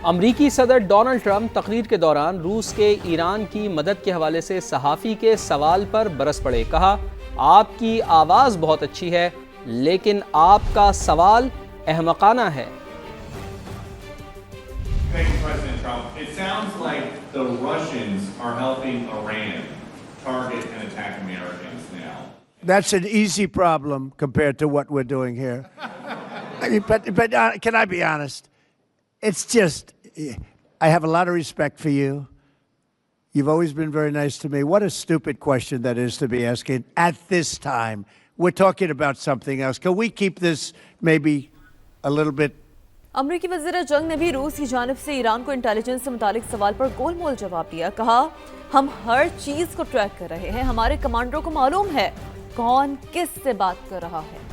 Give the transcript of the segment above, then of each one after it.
امریکی صدر Donald Trump تقریر کے دوران روس کے ایران کی مدد کے حوالے سے صحافی کے سوال پر برس پڑے. کہا آپ کی آواز بہت اچھی ہے لیکن آپ کا سوال احمقانہ ہے. Thank you, President Trump. It sounds like the Russians are helping Iran target and attack Americans now. That's an easy problem compared to what we're doing here. I mean, but can I be honest? It's just, I have a lot of respect for you. You've always been very nice to me. What a stupid question that is to be asking at this time. We're talking about something else. Can we keep this maybe a little bit? امریکی وزیر جنگ نے بھی روس کی جانب سے ایران کو انٹیلیجنس سے متعلق سوال پر گول مول جواب دیا. کہا ہم ہر چیز کو ٹریک کر رہے ہیں. ہمارے کمانڈروں کو معلوم ہے کون کس سے بات کر رہا ہے.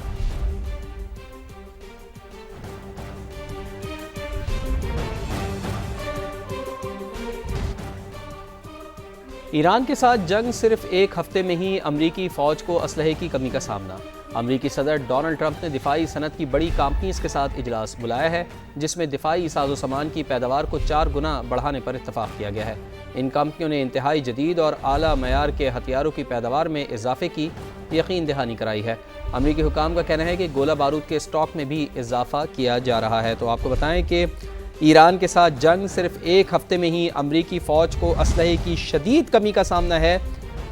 ایران کے ساتھ جنگ صرف ایک ہفتے میں ہی امریکی فوج کو اسلحے کی کمی کا سامنا. امریکی صدر ڈونلڈ ٹرمپ نے دفاعی صنعت کی بڑی کمپنیز کے ساتھ اجلاس بلایا ہے جس میں دفاعی ساز و سامان کی پیداوار کو 4 گنا بڑھانے پر اتفاق کیا گیا ہے. ان کمپنیوں نے انتہائی جدید اور اعلیٰ معیار کے ہتھیاروں کی پیداوار میں اضافے کی یقین دہانی کرائی ہے. امریکی حکام کا کہنا ہے کہ گولہ بارود کے اسٹاک میں بھی اضافہ کیا جا رہا ہے. تو آپ کو بتائیں کہ ایران کے ساتھ جنگ صرف ایک ہفتے میں ہی امریکی فوج کو اسلحے کی شدید کمی کا سامنا ہے.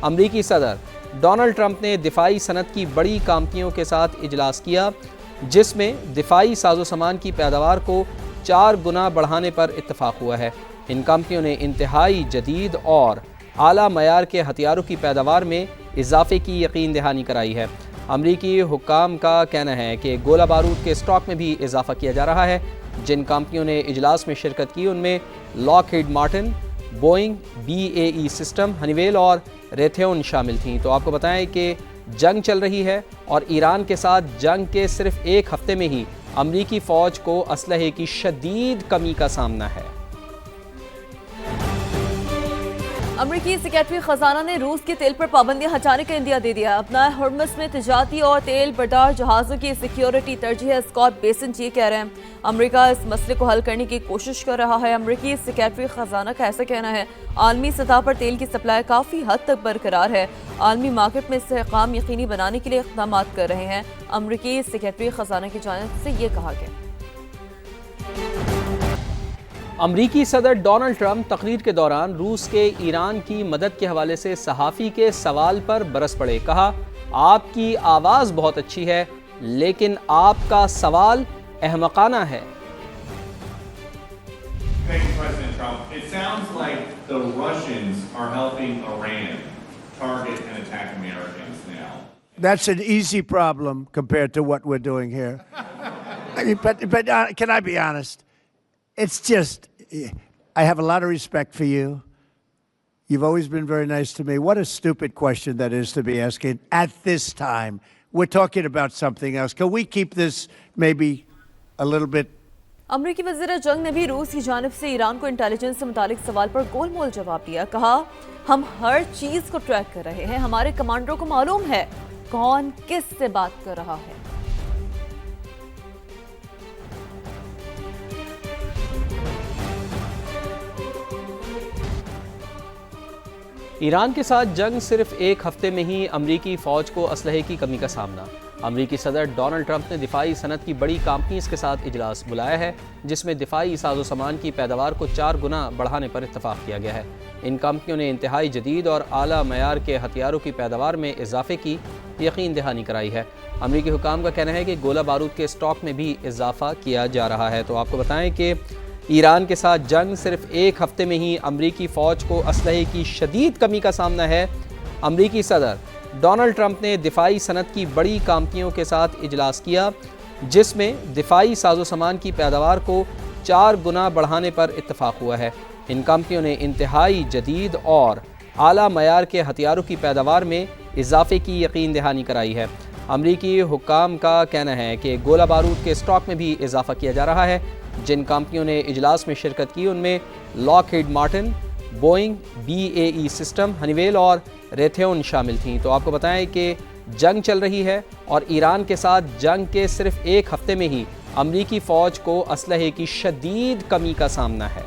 امریکی صدر ڈونلڈ ٹرمپ نے دفاعی صنعت کی بڑی کمپنیوں کے ساتھ اجلاس کیا جس میں دفاعی ساز و سامان کی پیداوار کو 4 گنا بڑھانے پر اتفاق ہوا ہے. ان کمپنیوں نے انتہائی جدید اور اعلیٰ معیار کے ہتھیاروں کی پیداوار میں اضافے کی یقین دہانی کرائی ہے. امریکی حکام کا کہنا ہے کہ گولہ بارود کے اسٹاک میں بھی اضافہ کیا جا رہا ہے. جن کمپنیوں نے اجلاس میں شرکت کی ان میں Lockheed Martin, Boeing, BAE system, Honeywell اور ریتھیون شامل تھیں. تو آپ کو بتائیں کہ جنگ چل رہی ہے اور ایران کے ساتھ جنگ کے صرف ایک ہفتے میں ہی امریکی فوج کو اسلحے کی شدید کمی کا سامنا ہے. امریکی سیکریٹری خزانہ نے روس کے تیل پر پابندیاں ہٹانے کا عندیہ دے دیا. اپنا ہرمز میں تجارتی اور تیل بردار جہازوں کی سیکیورٹی ترجیح ہے. اسکاٹ بیسنٹ یہ کہہ رہے ہیں امریکہ اس مسئلے کو حل کرنے کی کوشش کر رہا ہے. امریکی سیکریٹری خزانہ کا ایسا کہنا ہے عالمی سطح پر تیل کی سپلائی کافی حد تک برقرار ہے. عالمی مارکیٹ میں استحکام یقینی بنانے کے لیے اقدامات کر رہے ہیں. امریکی سیکریٹری خزانہ کی جانب سے یہ کہا گیا. امریکی صدر ڈونلڈ ٹرمپ تقریر کے دوران روس کے ایران کی مدد کے حوالے سے صحافی کے سوال پر برس پڑے. کہا آپ کی آواز بہت اچھی ہے لیکن آپ کا سوال احمقانہ ہے. Thank you, President Trump. It sounds like the Russians are helping Iran target and attack Americans now. That's an easy problem compared to what we're doing here. I mean, but can I be honest? It's just, I have a lot of respect for you. You've always been very nice to me. What a stupid question that is to be asking at this time. We're talking about something else. Can we keep this maybe a little bit? امریکی وزیر جنگ نے بھی روس کی جانب سے ایران کو انٹیلیجنس سے متعلق سوال پر گول مول جواب دیا. کہا ہم ہر چیز کو ٹریک کر رہے ہیں. ہمارے کمانڈروں کو معلوم ہے کون کس سے بات کر رہا ہے. ایران کے ساتھ جنگ صرف ایک ہفتے میں ہی امریکی فوج کو اسلحے کی کمی کا سامنا. امریکی صدر ڈونلڈ ٹرمپ نے دفاعی صنعت کی بڑی کمپنیز کے ساتھ اجلاس بلایا ہے جس میں دفاعی ساز و سامان کی پیداوار کو 4 گنا بڑھانے پر اتفاق کیا گیا ہے. ان کمپنیوں نے انتہائی جدید اور اعلیٰ معیار کے ہتھیاروں کی پیداوار میں اضافے کی یقین دہانی کرائی ہے. امریکی حکام کا کہنا ہے کہ گولہ بارود کے اسٹاک میں بھی اضافہ کیا جا رہا ہے. تو آپ کو بتائیں کہ ایران کے ساتھ جنگ صرف ایک ہفتے میں ہی امریکی فوج کو اسلحے کی شدید کمی کا سامنا ہے. امریکی صدر ڈونلڈ ٹرمپ نے دفاعی صنعت کی بڑی کمپنیوں کے ساتھ اجلاس کیا جس میں دفاعی ساز و سامان کی پیداوار کو 4 گنا بڑھانے پر اتفاق ہوا ہے. ان کمپنیوں نے انتہائی جدید اور اعلیٰ معیار کے ہتھیاروں کی پیداوار میں اضافے کی یقین دہانی کرائی ہے. امریکی حکام کا کہنا ہے کہ گولہ بارود کے اسٹاک میں بھی اضافہ کیا جا رہا ہے. جن کمپنیوں نے اجلاس میں شرکت کی ان میں Lockheed Martin, Boeing, BAE system, Honeywell اور ریتھیون شامل تھیں. تو آپ کو بتائیں کہ جنگ چل رہی ہے اور ایران کے ساتھ جنگ کے صرف ایک ہفتے میں ہی امریکی فوج کو اسلحے کی شدید کمی کا سامنا ہے۔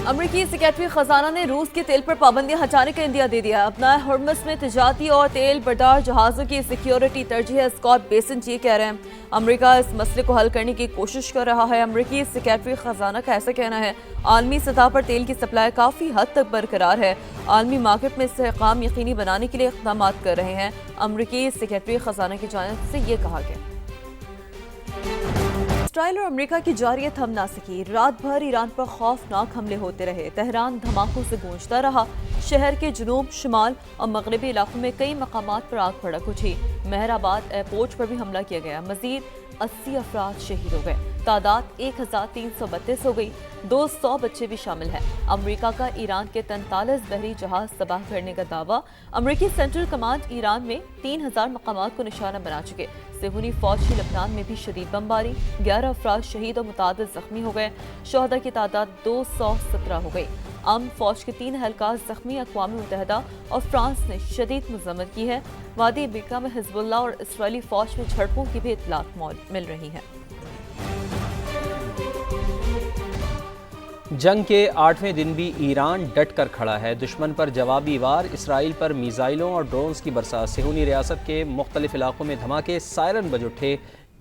امریکی سیکرٹری خزانہ نے روس کے تیل پر پابندیاں ہٹانے کا عندیہ دے دیا۔ اپنا ہرمز میں تجارتی اور تیل بردار جہازوں کی سیکیورٹی ترجیح ہے، اسکاٹ بیسنٹ یہ کہہ رہے ہیں۔ امریکہ اس مسئلے کو حل کرنے کی کوشش کر رہا ہے۔ امریکی سیکرٹری خزانہ کا ایسا کہنا ہے عالمی سطح پر تیل کی سپلائی کافی حد تک برقرار ہے، عالمی مارکیٹ میں استحکام یقینی بنانے کے لیے اقدامات کر رہے ہیں۔ امریکی سیکرٹری خزانہ کی جانب سے یہ کہا گیا۔ اسرائیل اور امریکہ کی جارحیت تھم نہ سکی، رات بھر ایران پر خوفناک حملے ہوتے رہے، تہران دھماکوں سے گونجتا رہا، شہر کے جنوب، شمال اور مغربی علاقوں میں کئی مقامات پر آگ بھڑک اٹھی، مہر آباد ایئرپورٹ پر بھی حملہ کیا گیا، مزید 80 افراد شہید ہو گئے، تعداد 1332 ہو گئی، 200 بچے بھی شامل ہیں۔ امریکہ کا ایران کے 43 بحری جہاز تباہ کرنے کا دعویٰ، امریکی سینٹرل کمانڈ ایران میں 3000 مقامات کو نشانہ بنا چکے، صہیونی فوج کی لبنان میں بھی شدید بمباری، 11 افراد شہید اور متعدد زخمی ہو گئے، شہداء کی تعداد 217 ہو گئی، فوج کے 3 اہلکار زخمی، اقوام متحدہ اور فرانس نے شدید مذمت کی ہے۔ وادی بیکا میں حزب اللہ اور اسرائیلی فوج میں جھڑپوں کی بھی اطلاعات مل رہی ہیں۔ جنگ کے 8ویں دن بھی ایران ڈٹ کر کھڑا ہے، دشمن پر جوابی وار، اسرائیل پر میزائلوں اور ڈرونز کی برسات، صہیونی ریاست کے مختلف علاقوں میں دھماکے، سائرن بج اٹھے،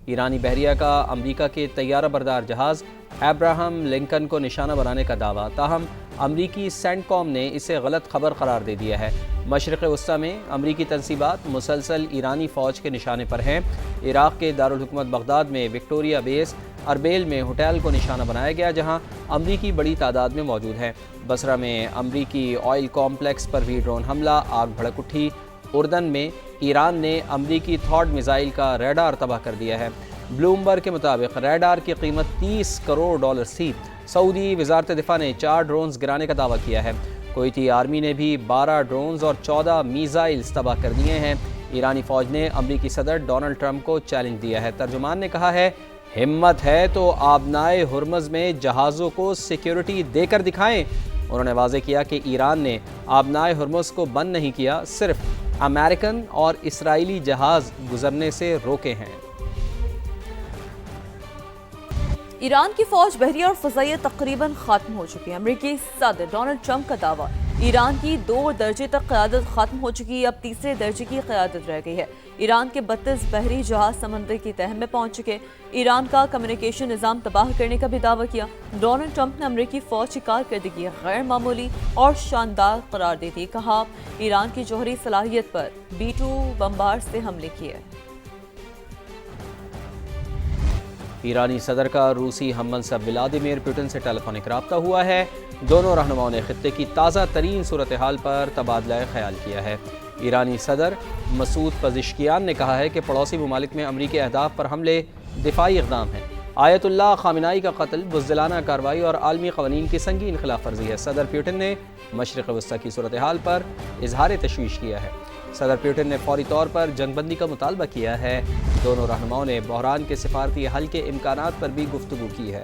ایرانی بحریہ کا امریکہ کے طیارہ بردار جہاز ابراہم لنکن کو نشانہ بنانے کا دعویٰ، تاہم امریکی سینٹ کام نے اسے غلط خبر قرار دے دیا ہے۔ مشرق وسطی میں امریکی تنصیبات مسلسل ایرانی فوج کے نشانے پر ہیں۔ عراق کے دارالحکومت بغداد میں وکٹوریہ بیس، اربیل میں ہوٹل کو نشانہ بنایا گیا جہاں امریکی بڑی تعداد میں موجود ہیں۔ بصرہ میں امریکی آئل کمپلیکس پر بھی ڈرون حملہ، آگ بھڑک اٹھی۔ اردن میں ایران نے امریکی تھاڈ میزائل کا ریڈار تباہ کر دیا ہے۔ بلومبرگ کے مطابق ریڈار کی قیمت $30 کروڑ تھی۔ سعودی وزارت دفاع نے 4 ڈرونز گرانے کا دعویٰ کیا ہے۔ کویتی آرمی نے بھی 12 ڈرونز اور 14 میزائلز تباہ کر دیے ہیں۔ ایرانی فوج نے امریکی صدر ڈونلڈ ٹرمپ کو چیلنج دیا ہے۔ ترجمان نے کہا ہے ہمت ہے تو آبنائے ہرمز میں جہازوں کو سیکیورٹی دے کر دکھائیں۔ انہوں نے واضح کیا کہ ایران نے آبنائے ہرمز کو بند نہیں کیا، صرف امریکن اور اسرائیلی جہاز گزرنے سے روکے ہیں۔ ایران کی فوج بحریہ اور فضائیہ تقریباً ختم ہو چکی ہے۔ امریکی صدر ڈونلڈ ٹرمپ کا دعویٰ، ایران کی 2 درجے تک قیادت ختم ہو چکی ہے، اب تیسرے درجے کی قیادت رہ گئی ہے۔ ایران کے 32 بحری جہاز سمندر کی تہہ میں پہنچ چکے، ایران کا کمیونیکیشن نظام تباہ کرنے کا بھی دعویٰ کیا۔ ڈونلڈ ٹرمپ نے امریکی فوج کی کارکردگی غیر معمولی اور شاندار قرار دی تھی، کہا ایران کی جوہری صلاحیت پر B-2 بمبار سے حملے کیے۔ ایرانی صدر کا روسی ہم منصب ولادیمیر پوٹن سے ٹیلی فونک رابطہ ہوا ہے۔ دونوں رہنماؤں نے خطے کی تازہ ترین صورتحال پر تبادلہ خیال کیا ہے۔ ایرانی صدر مسعود پزشکیان نے کہا ہے کہ پڑوسی ممالک میں امریکی اہداف پر حملے دفاعی اقدام ہیں۔ آیت اللہ خامنائی کا قتل بزدلانہ کارروائی اور عالمی قوانین کی سنگین خلاف ورزی ہے۔ صدر پیوٹن نے مشرق وسطی کی صورتحال پر اظہار تشویش کیا ہے۔ صدر پیوٹن نے فوری طور پر جنگ بندی کا مطالبہ کیا ہے۔ دونوں رہنماؤں نے بحران کے سفارتی حل کے امکانات پر بھی گفتگو کی ہے۔